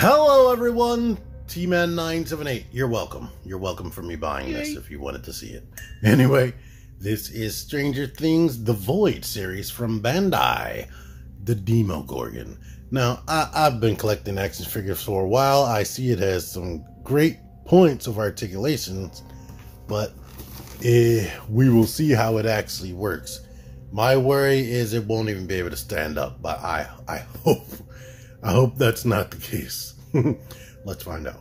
Hello everyone, T-Man978. You're welcome. You're welcome for me buying this if you wanted to see it. Anyway, this is Stranger Things The Void series from Bandai, the Demogorgon. Now, I've been collecting action figures for a while. I see it has some great points of articulations, but we will see how it actually works. My worry is it won't even be able to stand up, but I hope that's not the case. Let's find out.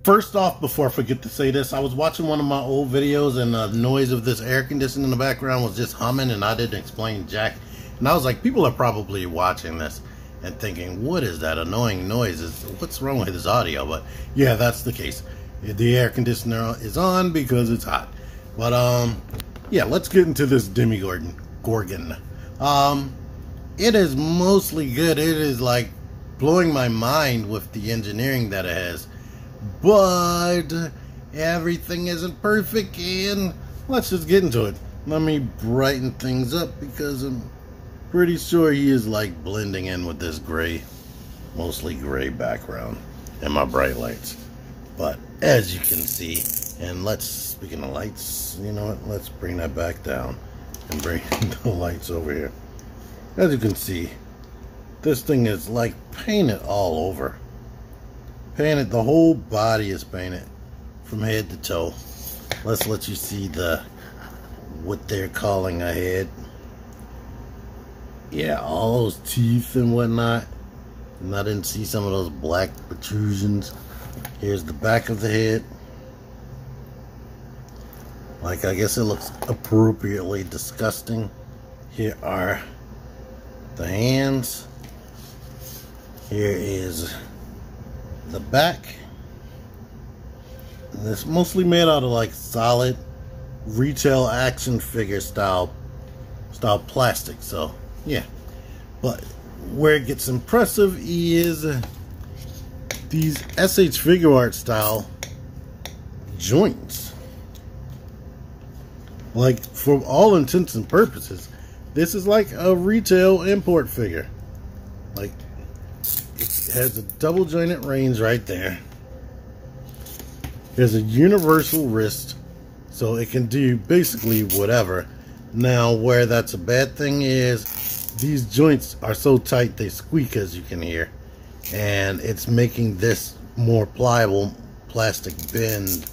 First off, before I forget to say this, I was watching one of my old videos and the noise of this air conditioning in the background was just humming and I didn't explain jack. And I was like, people are probably watching this and thinking, what is that annoying noise? What's wrong with his audio? But yeah, that's the case. The air conditioner is on because it's hot. But yeah, let's get into this Demogorgon. It is mostly good. It is like blowing my mind with the engineering that it has, but everything isn't perfect, and let's just get into it. Let me brighten things up because I'm pretty sure he is like blending in with this gray, mostly gray background and my bright lights. But as you can see, and speaking of lights, you know what, let's bring that back down and bring the lights over here. As you can see, this thing is like painted all over. Painted, the whole body is painted from head to toe. Let's let you see what they're calling a head. Yeah, all those teeth and whatnot. And I didn't see some of those black protrusions. Here's the back of the head. Like, I guess it looks appropriately disgusting. Here are the hands. Here is the back. And it's mostly made out of like solid retail action figure style plastic. So yeah, but where it gets impressive is these SH Figure Art style joints. Like, for all intents and purposes, this is like a retail import figure. Like, it has a double jointed reins right there. There's a universal wrist, so it can do basically whatever. Now, where that's a bad thing is these joints are so tight they squeak, as you can hear, and it's making this more pliable plastic bend.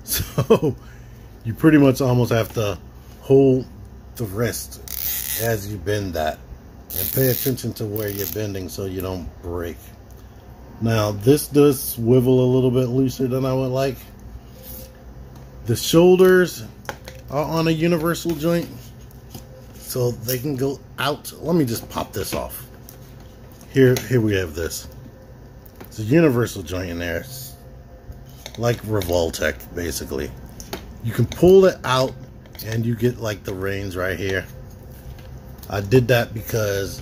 So you pretty much almost have to hold the wrist as you bend that, and pay attention to where you're bending so you don't break. Now, this does swivel a little bit looser than I would like. The shoulders are on a universal joint, so they can go out. Let me just pop this off. Here we have this. It's a universal joint in there. It's like Revoltech, basically. You can pull it out, and you get like the reins right here. I did that because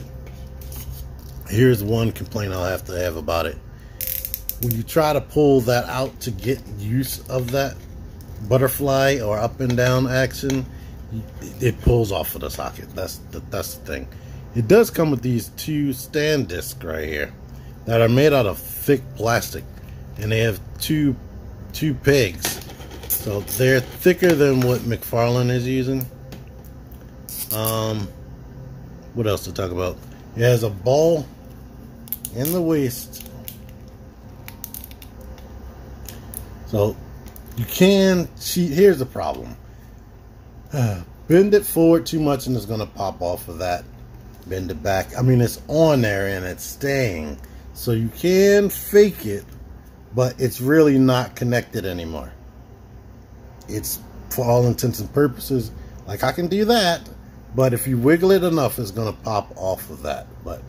here's one complaint I'll have to have about it. When you try to pull that out to get use of that butterfly or up and down action, it pulls off of the socket. That's the thing. It does come with these two stand discs right here that are made out of thick plastic, and they have two pegs, so they're thicker than what McFarlane is using. What else to talk about? It has a ball in the waist, so you can cheat. Here's the problem: bend it forward too much and it's gonna pop off of that. Bend it back. I mean, it's on there and it's staying, so you can fake it, but it's really not connected anymore. It's, for all intents and purposes, like, I can do that, but if you wiggle it enough, it's gonna pop off of that. But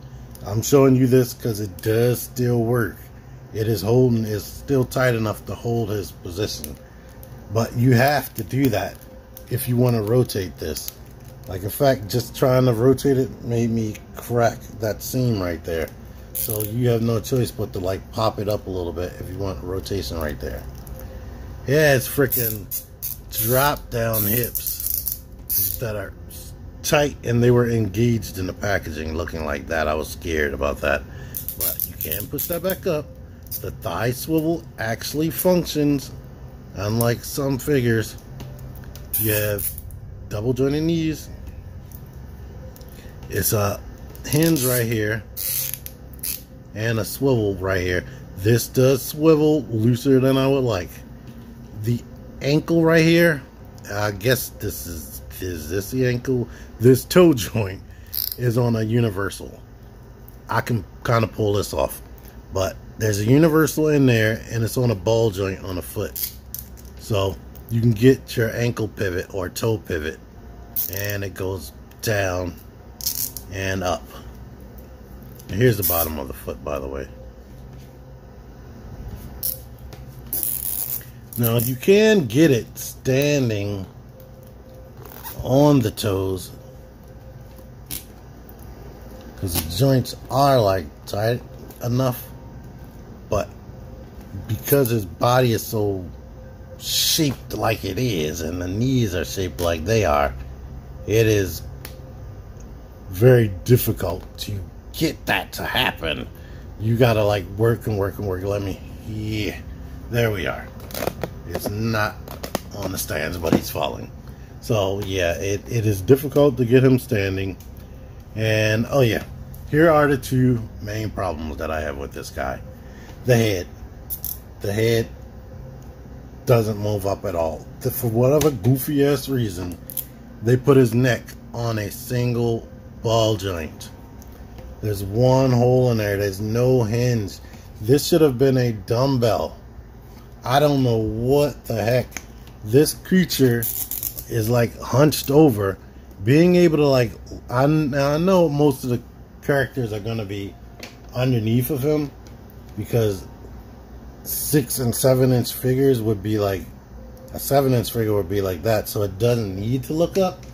I'm showing you this because it does still work. It is holding, it's still tight enough to hold his position. But you have to do that if you want to rotate this. Like, in fact, just trying to rotate it made me crack that seam right there. So you have no choice but to like pop it up a little bit if you want rotation right there. Yeah, it's freaking drop down hips that are tight, and they were engaged in the packaging looking like that. I was scared about that, but you can push that back up. the thigh swivel actually functions. Unlike some figures, you have double jointed knees. It's a hinge right here and a swivel right here. This does swivel looser than I would like. The ankle right here, I guess this is this the ankle? This toe joint is on a universal. I can kind of pull this off, but there's a universal in there and it's on a ball joint on a foot. So you can get your ankle pivot or toe pivot, and it goes down and up. And here's the bottom of the foot, by the way. Now you can get it standing on the toes because the joints are like tight enough, but because his body is so shaped like it is and the knees are shaped like they are, it is very difficult to get that to happen. You gotta like work and work and work. Yeah, there we are. It's not on the stands, but he's falling. So yeah, it is difficult to get him standing. And oh yeah, here are the two main problems that I have with this guy. The head doesn't move up at all. For whatever goofy ass reason, they put his neck on a single ball joint. There's one hole in there. There's no hinge. This should have been a dumbbell. I don't know what the heck. This creature is like hunched over. Being able to like, I know most of the characters are going to be underneath of him because 6 and 7 inch figures would be like, a 7-inch figure would be like that, so it doesn't need to look up.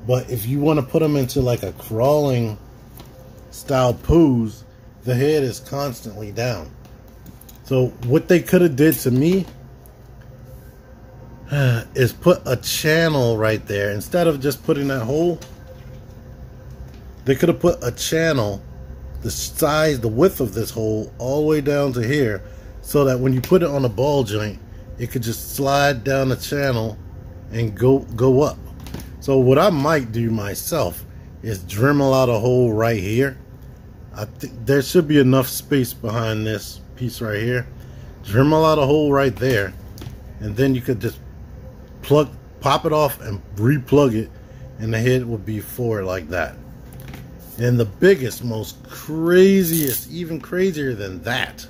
But if you want to put him into like a crawling style pose, the head is constantly down. So what they could have did to me is put a channel right there. Instead of just putting that hole, they could have put a channel the size, the width of this hole all the way down to here, so that when you put it on a ball joint, it could just slide down the channel and go up. So what I might do myself is Dremel out a hole right here. I think there should be enough space behind this piece right here. Dremel out a hole right there, and then you could just pop it off and re-plug it, and the head would be forward like that. And the biggest, most craziest, even crazier than that,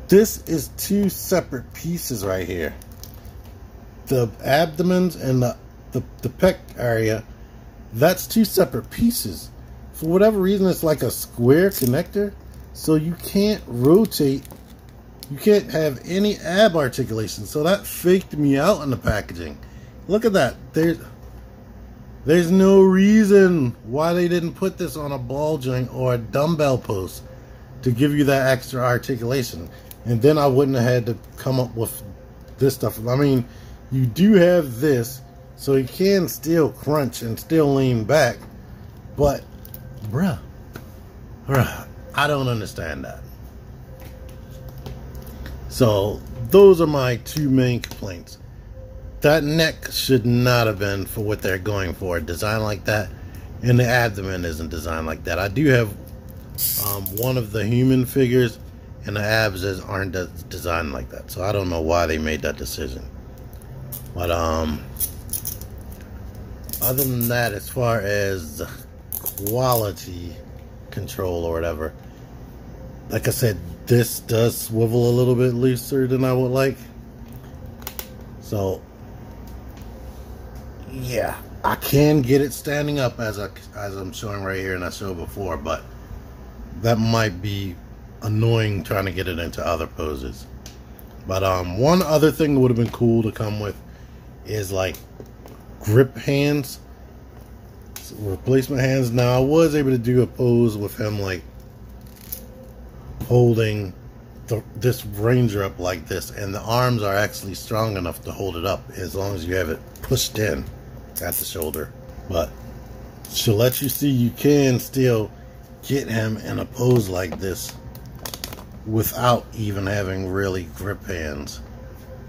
this is two separate pieces right here. The abdomens and the pec area, that's two separate pieces. For whatever reason, it's like a square connector, so you can't rotate. You can't have any ab articulation. So that faked me out in the packaging. Look at that. There's no reason why they didn't put this on a ball joint or a dumbbell post to give you that extra articulation. And then I wouldn't have had to come up with this stuff. I mean, you do have this, so you can still crunch and still lean back. But, bruh, I don't understand that. So, those are my two main complaints. That neck should not have been for what they're going for, a design like that. And the abdomen isn't designed like that. I do have one of the human figures, and the abs aren't designed like that. So I don't know why they made that decision. But other than that, as far as quality control or whatever, like I said, this does swivel a little bit looser than I would like. So yeah, I can get it standing up as I'm showing right here and I showed before, but that might be annoying trying to get it into other poses. But one other thing that would have been cool to come with is like grip hands, replacement hands. Now I was able to do a pose with him like holding this Ranger up like this, and the arms are actually strong enough to hold it up as long as you have it pushed in at the shoulder. But she'll let you see you can still get him in a pose like this without even having really grip hands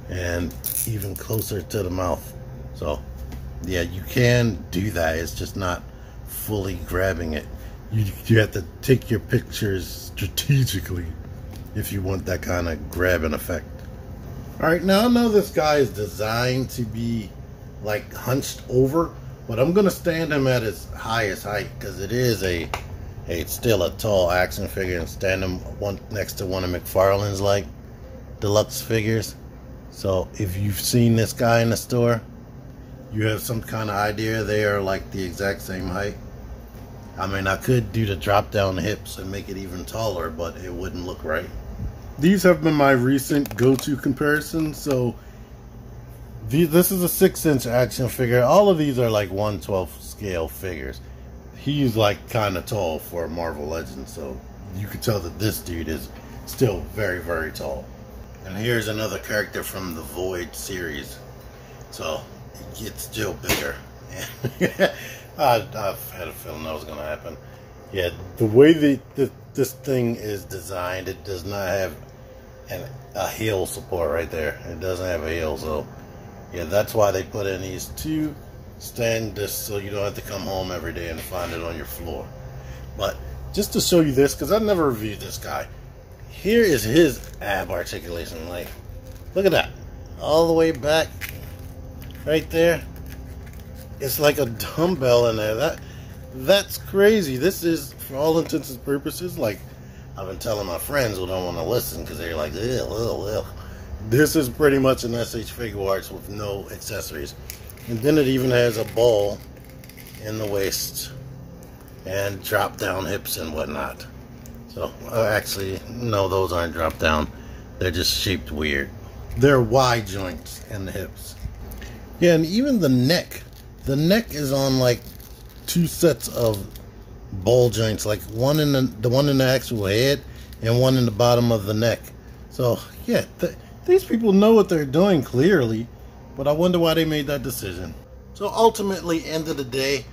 and even closer to the mouth. So yeah, you can do that. It's just not fully grabbing it. You have to take your pictures strategically if you want that kind of grabbing effect. Alright, now I know this guy is designed to be like hunched over, but I'm gonna stand him at his highest height because it is it's still a tall action figure, and stand him next to one of McFarlane's like deluxe figures. So if you've seen this guy in the store, you have some kind of idea they are like the exact same height. I mean, I could do the drop down hips and make it even taller, but it wouldn't look right. These have been my recent go-to comparisons. So this is a 6-inch action figure. All of these are like 1/12 scale figures. He's like kind of tall for a Marvel Legend, so you could tell that this dude is still very, very tall. And here's another character from the Void series, so it gets still bigger. I've had a feeling that was going to happen. Yeah, the way this thing is designed, it does not have a heel support right there. It doesn't have a heel, so yeah, that's why they put in these two stand discs, so you don't have to come home every day and find it on your floor. But just to show you this, because I've never reviewed this guy, here is his ab articulation. Like, look at that, all the way back right there. It's like a dumbbell in there. That's crazy. This is, for all intents and purposes, like I've been telling my friends who don't want to listen because they're like, ugh, ugh, ugh. This is pretty much an SH Figuarts with no accessories. And then it even has a ball in the waist and drop down hips and whatnot. So actually, no, those aren't drop down. They're just shaped weird. They're Y joints in the hips. Yeah, and even the neck. The neck is on like 2 sets of ball joints, like one in the one in the actual head and one in the bottom of the neck. So yeah, these people know what they're doing clearly, but I wonder why they made that decision. So ultimately, end of the day,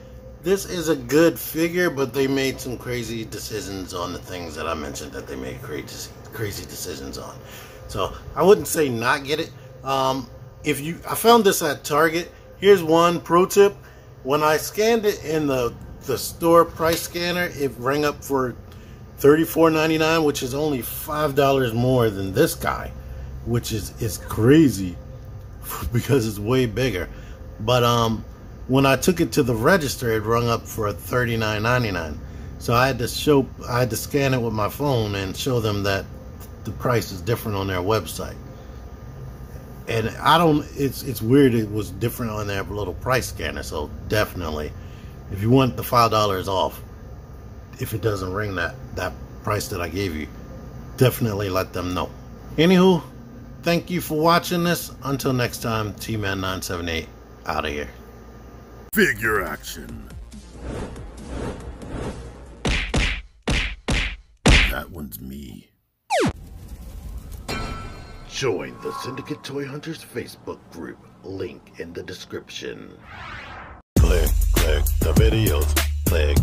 this is a good figure, but they made some crazy decisions on the things that I mentioned that they made crazy decisions on. So I wouldn't say not get it. I found this at Target. Here's one pro tip. When I scanned it in the store price scanner, it rang up for $34.99, which is only $5 more than this guy, which is crazy because it's way bigger. But when I took it to the register, it rung up for $39.99. So I had to scan it with my phone and show them that the price is different on their website. And it's weird, it was different on their little price scanner. So definitely, if you want the $5 off, if it doesn't ring that price that I gave you, definitely let them know. Anywho, thank you for watching this. Until next time, T-Man978 out of here. Figure action. That one's me. Join the Syndicate Toy Hunters Facebook group. Link in the description. Click the videos. Click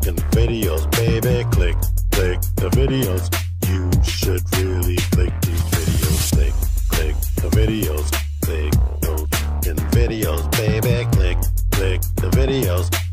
the videos, baby. Click the videos. You should really click these videos. Click the videos. Click those videos, baby. Click the videos.